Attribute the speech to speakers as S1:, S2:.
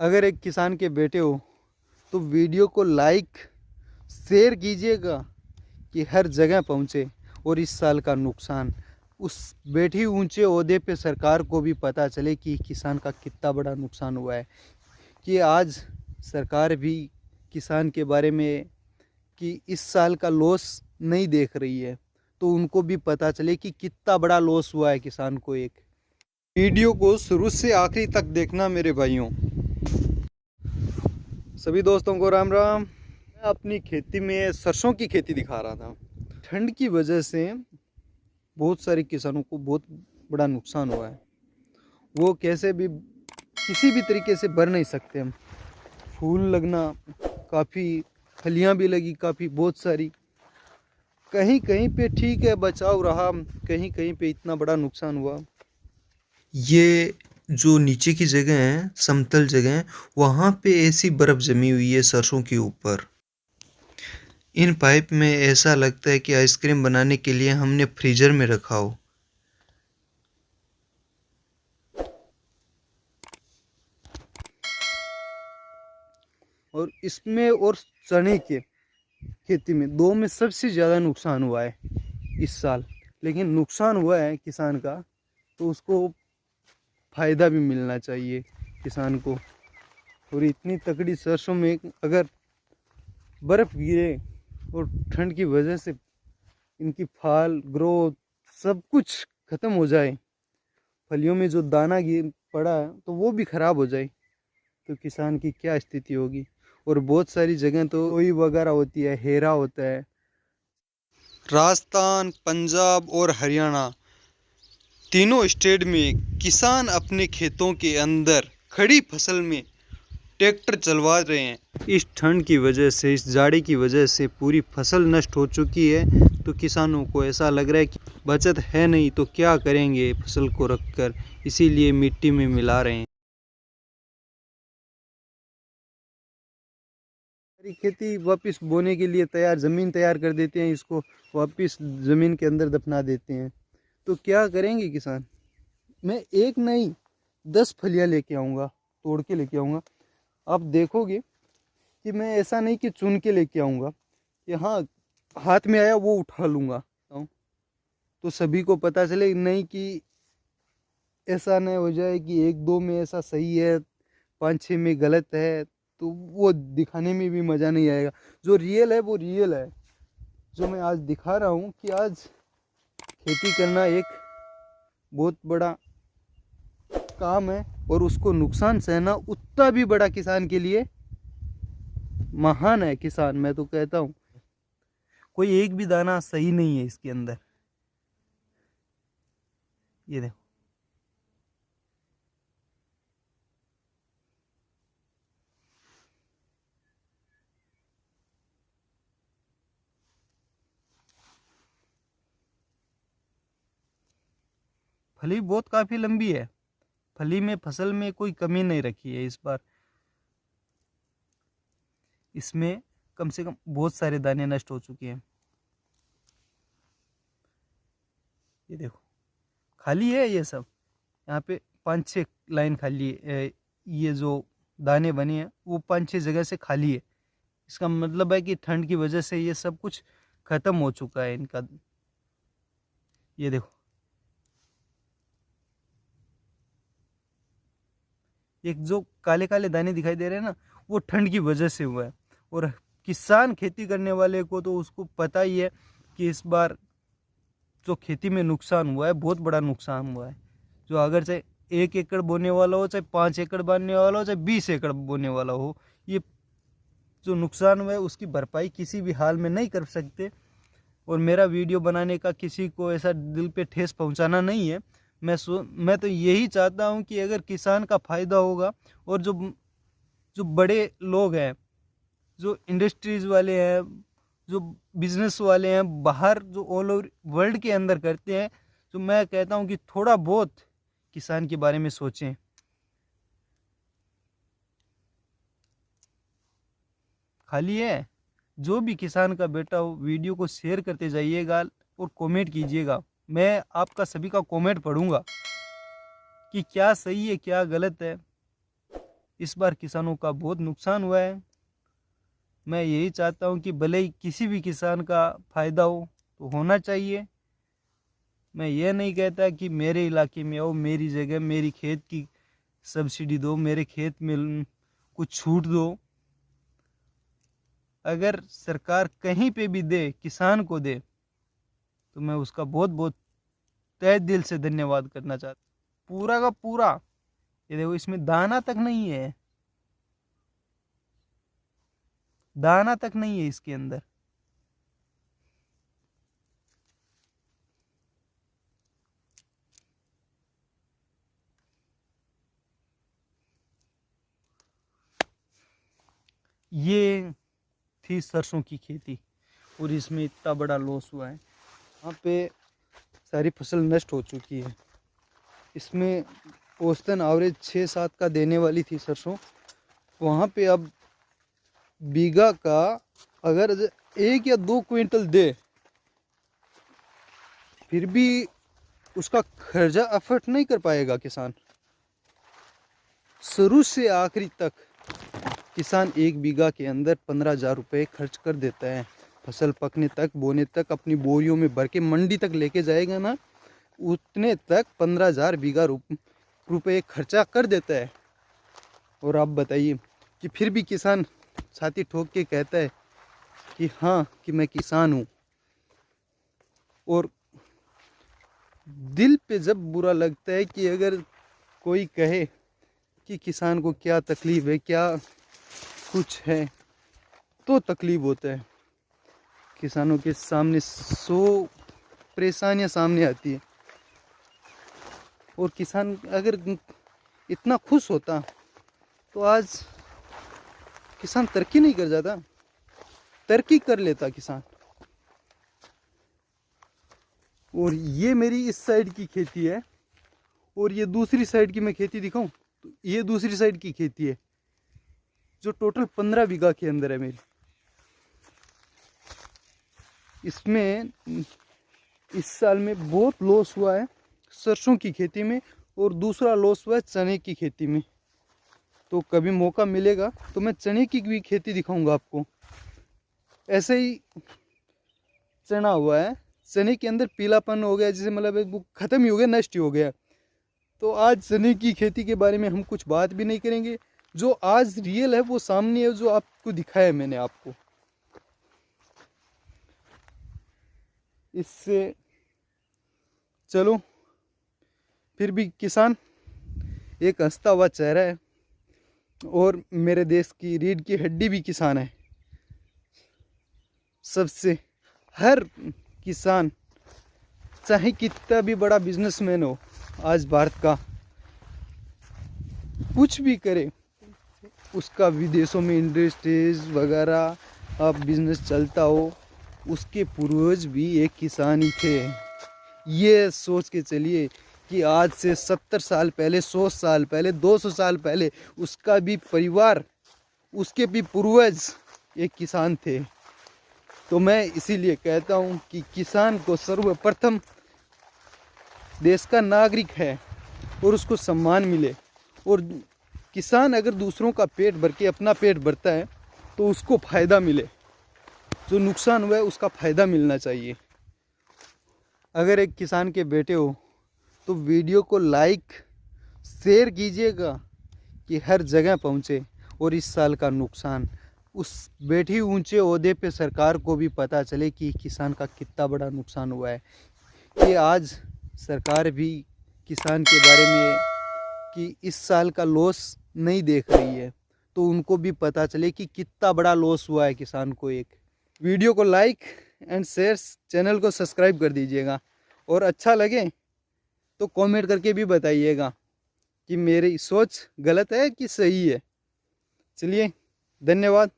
S1: अगर एक किसान के बेटे हो तो वीडियो को लाइक शेयर कीजिएगा कि हर जगह पहुँचे और इस साल का नुकसान उस बैठी ऊंचे ओहदे पे सरकार को भी पता चले कि किसान का कितना बड़ा नुकसान हुआ है। कि आज सरकार भी किसान के बारे में कि इस साल का लॉस नहीं देख रही है, तो उनको भी पता चले कि कितना बड़ा लॉस हुआ है किसान को। एक वीडियो को शुरू से आखिरी तक देखना मेरे भाइयों। सभी दोस्तों को राम राम। मैं अपनी खेती में सरसों की खेती दिखा रहा था। ठंड की वजह से बहुत सारे किसानों को बहुत बड़ा नुकसान हुआ है। वो कैसे भी किसी भी तरीके से भर नहीं सकते हम। फूल लगना काफ़ी, फलियां भी लगी काफ़ी बहुत सारी। कहीं कहीं पे ठीक है बचाव रहा, कहीं कहीं पे इतना बड़ा नुकसान हुआ।
S2: ये जो नीचे की जगह है, समतल जगह है, वहाँ पे ऐसी बर्फ़ जमी हुई है सरसों के ऊपर। इन पाइप में ऐसा लगता है कि आइसक्रीम बनाने के लिए हमने फ्रीज़र में रखा हो।
S1: और इसमें और चने के खेती में दो में सबसे ज़्यादा नुकसान हुआ है इस साल। लेकिन नुकसान हुआ है किसान का तो उसको फ़ायदा भी मिलना चाहिए किसान को। और इतनी तकड़ी सरसों में अगर बर्फ़ गिरे और ठंड की वजह से इनकी फाल ग्रोथ सब कुछ ख़त्म हो जाए, फलियों में जो दाना गिर पड़ा है तो वो भी ख़राब हो जाए, तो किसान की क्या स्थिति होगी। और बहुत सारी जगह तो कोई वगैरह होती है, हेरा होता है। राजस्थान, पंजाब और हरियाणा तीनों स्टेट में किसान अपने खेतों के अंदर खड़ी फसल में ट्रैक्टर चलवा रहे हैं। इस ठंड की वजह से, इस जाड़े की वजह से पूरी फसल नष्ट हो चुकी है। तो किसानों को ऐसा लग रहा है कि बचत है नहीं तो क्या करेंगे फसल को रखकर, इसीलिए मिट्टी में मिला रहे हैं। सारी खेती वापस बोने के लिए तैयार, ज़मीन तैयार कर देते हैं, इसको वापस ज़मीन के अंदर दफना देते हैं। तो क्या करेंगे किसान। मैं एक नहीं 10 फलियाँ लेके आऊँगा, तोड़ के लेके आऊँगा। आप देखोगे कि मैं ऐसा नहीं कि चुन के लेके आऊँगा कि हाँ हाथ में आया वो उठा लूँगा, तो सभी को पता चले नहीं कि ऐसा नहीं हो जाए कि एक दो में ऐसा सही है, 5-6 में गलत है, तो वो दिखाने में भी मज़ा नहीं आएगा। जो रियल है वो रियल है। जो मैं आज दिखा रहा हूँ कि आज खेती करना एक बहुत बड़ा काम है और उसको नुकसान सहना उतना भी बड़ा किसान के लिए महान है। किसान, मैं तो कहता हूँ कोई एक भी दाना सही नहीं है इसके अंदर। ये देखो, फली बहुत काफ़ी लंबी है। फली में फसल में कोई कमी नहीं रखी है इस बार। इसमें कम से कम बहुत सारे दाने नष्ट हो चुके हैं। ये देखो खाली है ये सब, यहाँ पे 5-6 लाइन खाली है। ये जो दाने बने हैं वो 5-6 जगह से खाली है। इसका मतलब है कि ठंड की वजह से ये सब कुछ खत्म हो चुका है इनका। ये देखो, एक जो काले काले दाने दिखाई दे रहे हैं ना, वो ठंड की वजह से हुआ है। और किसान खेती करने वाले को तो उसको पता ही है कि इस बार जो खेती में नुकसान हुआ है बहुत बड़ा नुकसान हुआ है। जो अगर चाहे 1 एकड़ बोने वाला हो, चाहे 5 एकड़ बोने वाला हो, चाहे 20 एकड़ बोने वाला हो, ये जो नुकसान हुआ है उसकी भरपाई किसी भी हाल में नहीं कर सकते। और मेरा वीडियो बनाने का किसी को ऐसा दिल पे ठेस पहुंचाना नहीं है। मैं तो यही चाहता हूं कि अगर किसान का फ़ायदा होगा और जो जो बड़े लोग हैं, जो इंडस्ट्रीज़ वाले हैं, जो बिजनेस वाले हैं, बाहर जो ऑल ओवर वर्ल्ड के अंदर करते हैं, तो मैं कहता हूं कि थोड़ा बहुत किसान के बारे में सोचें। खाली है, जो भी किसान का बेटा हो वीडियो को शेयर करते जाइएगा और कमेंट कीजिएगा। मैं आपका सभी का कमेंट पढ़ूंगा कि क्या सही है क्या गलत है। इस बार किसानों का बहुत नुकसान हुआ है। मैं यही चाहता हूँ कि भले ही किसी भी किसान का फ़ायदा हो तो होना चाहिए। मैं ये नहीं कहता कि मेरे इलाके में आओ, मेरी जगह मेरी खेत की सब्सिडी दो, मेरे खेत में कुछ छूट दो। अगर सरकार कहीं पे भी दे, किसान को दे, तो मैं उसका बहुत बहुत तहे दिल से धन्यवाद करना चाहता हूँ। पूरा का पूरा ये देखो, इसमें दाना तक नहीं है, दाना तक नहीं है इसके अंदर। ये थी सरसों की खेती और इसमें इतना बड़ा लॉस हुआ है। यहाँ पे सारी फसल नष्ट हो चुकी है। इसमें औसतन एवरेज 6-7 का देने वाली थी सरसों, वहाँ पे अब बीघा का अगर 1 या 2 क्विंटल दे, फिर भी उसका खर्चा अफोर्ड नहीं कर पाएगा किसान। शुरू से आखिरी तक किसान 1 बीघा के अंदर 15,000 रुपये खर्च कर देता है। फसल पकने तक, बोने तक, अपनी बोरियों में भर के मंडी तक लेके जाएगा ना, उतने तक 15,000 बीघा रुपये खर्चा कर देता है। और आप बताइए कि फिर भी किसान छाती ठोक के कहता है कि हाँ, कि मैं किसान हूँ। और दिल पे जब बुरा लगता है कि अगर कोई कहे कि किसान को क्या तकलीफ़ है, क्या कुछ है, तो तकलीफ़ होता है। किसानों के सामने 100 परेशानियां सामने आती है। और किसान अगर इतना खुश होता तो आज किसान तरक्की नहीं कर जाता, तरक्की कर लेता किसान। और ये मेरी इस साइड की खेती है, और ये दूसरी साइड की मैं खेती दिखाऊं तो ये दूसरी साइड की खेती है जो टोटल 15 बीघा के अंदर है मेरी। इसमें इस साल में बहुत लॉस हुआ है सरसों की खेती में, और दूसरा लॉस हुआ है चने की खेती में। तो कभी मौका मिलेगा तो मैं चने की भी खेती दिखाऊंगा आपको। ऐसे ही चना हुआ है, चने के अंदर पीलापन हो गया, जैसे मतलब वो ख़त्म ही हो गया, नष्ट ही हो गया। तो आज चने की खेती के बारे में हम कुछ बात भी नहीं करेंगे। जो आज रियल है वो सामने है, जो आपको दिखाया मैंने आपको। इससे चलो, फिर भी किसान एक हंसता हुआ चेहरा है, और मेरे देश की रीढ़ की हड्डी भी किसान है। सबसे हर किसान, चाहे कितना भी बड़ा बिजनेसमैन हो आज भारत का, कुछ भी करे, उसका विदेशों में इंडस्ट्रीज वगैरह अब बिजनेस चलता हो, उसके पूर्वज भी एक किसान ही थे। ये सोच के चलिए कि आज से 70 साल पहले, 100 साल पहले, 200 साल पहले उसका भी परिवार, उसके भी पूर्वज एक किसान थे। तो मैं इसीलिए कहता हूँ कि किसान को सर्वप्रथम देश का नागरिक है और उसको सम्मान मिले। और किसान अगर दूसरों का पेट भर के अपना पेट भरता है तो उसको फ़ायदा मिले, जो नुकसान हुआ है उसका फ़ायदा मिलना चाहिए। अगर एक किसान के बेटे हो तो वीडियो को लाइक शेयर कीजिएगा कि हर जगह पहुँचे, और इस साल का नुकसान उस बैठी ऊंचे ओहदे पे सरकार को भी पता चले कि किसान का कितना बड़ा नुकसान हुआ है। कि आज सरकार भी किसान के बारे में कि इस साल का लॉस नहीं देख रही है, तो उनको भी पता चले कि कितना बड़ा लॉस हुआ है किसान को। एक वीडियो को लाइक एंड शेयर, चैनल को सब्सक्राइब कर दीजिएगा, और अच्छा लगे तो कमेंट करके भी बताइएगा कि मेरी सोच गलत है कि सही है। चलिए, धन्यवाद।